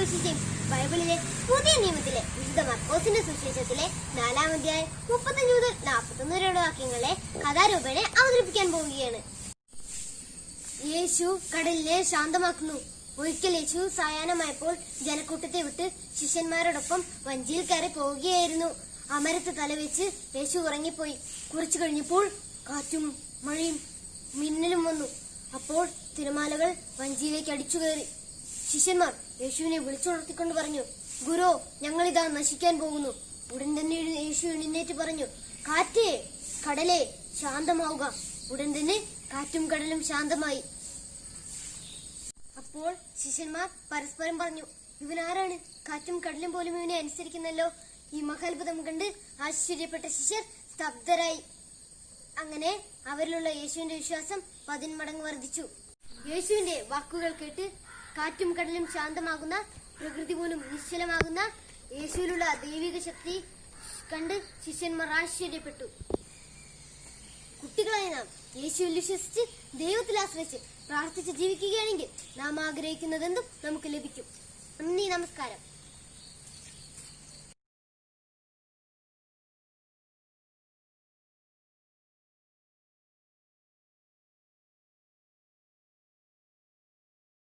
വിശേഷിച്ചും ബൈബിളിലെ പുതിയ നിയമത്തിലെ വിശുദ്ധ മർക്കോസിന്റെ സുവിശേഷത്തിലെ 4-ാം അധ്യായം 35 മുതൽ 41 വരെയുള്ള വാക്യങ്ങളെ കഥാരൂപേണ അവതരിപ്പിക്കാൻ പോവുകയാണ്. യേശു കടലിനെ ശാന്തമാക്കുന്നു. ഒരിക്കൽ യേശു സായാഹ്നമായപ്പോൾ ജനക്കൂട്ടത്തെ വിട്ട് ശിഷ്യന്മാരോടൊപ്പം വഞ്ചിയിൽ കയറി പോവുകയായിരുന്നു. അമരത്ത് തലവെച്ച് യേശു ഉറങ്ങിപ്പോയി. കുറച്ചു കഴിഞ്ഞപ്പോൾ കാറ്റും മഴയും മിന്നലും വന്നു. അപ്പോൾ തിരമാലകൾ വഞ്ചിയിലേക്ക് അടിച്ചു കയറി. ശിഷ്യന്മാർ യേശുവിനെ വിളിച്ചുണർത്തിക്കൊണ്ട് പറഞ്ഞു, ഗുരു, ഞങ്ങളിതാ നശിക്കാൻ പോകുന്നു. ഉടൻ തന്നെ യേശു എഴുന്നേറ്റ് പറഞ്ഞു, കാറ്റേ, കടലേ, ശാന്തമാവുക. ഉടൻ തന്നെ കാറ്റും കടലും ശാന്തമായി. അപ്പോൾ ശിഷ്യന്മാർ പരസ്പരം പറഞ്ഞു, ഇവനാരാണ്? കാറ്റും കടലും പോലും ഇവനെ അനുസരിക്കുന്നല്ലോ. ഈ മഹാത്ഭുതം കണ്ട് ആശ്ചര്യപ്പെട്ട ശിഷ്യർ സ്തബ്ധരായി. അങ്ങനെ അവരിലുള്ള യേശുവിന്റെ വിശ്വാസം 10 മടങ്ങ് വർദ്ധിച്ചു. യേശുവിന്റെ വാക്കുകൾ കേട്ട് കാറ്റും കടലും ശാന്തമാകുന്ന, പ്രകൃതി പോലും നിശ്ചലമാകുന്ന യേശുവിലുള്ള ദൈവിക ശക്തി കണ്ട് ശിഷ്യന്മാർ ആശ്ചര്യപ്പെട്ടു. കുട്ടികളായ നാം യേശുവിൽ വിശ്വസിച്ച് ദൈവത്തിൽ ആശ്രയിച്ച് പ്രാർത്ഥിച്ച് ജീവിക്കുകയാണെങ്കിൽ നാം ആഗ്രഹിക്കുന്നതെന്തും നമുക്ക് ലഭിക്കും. നന്ദി, നമസ്കാരം.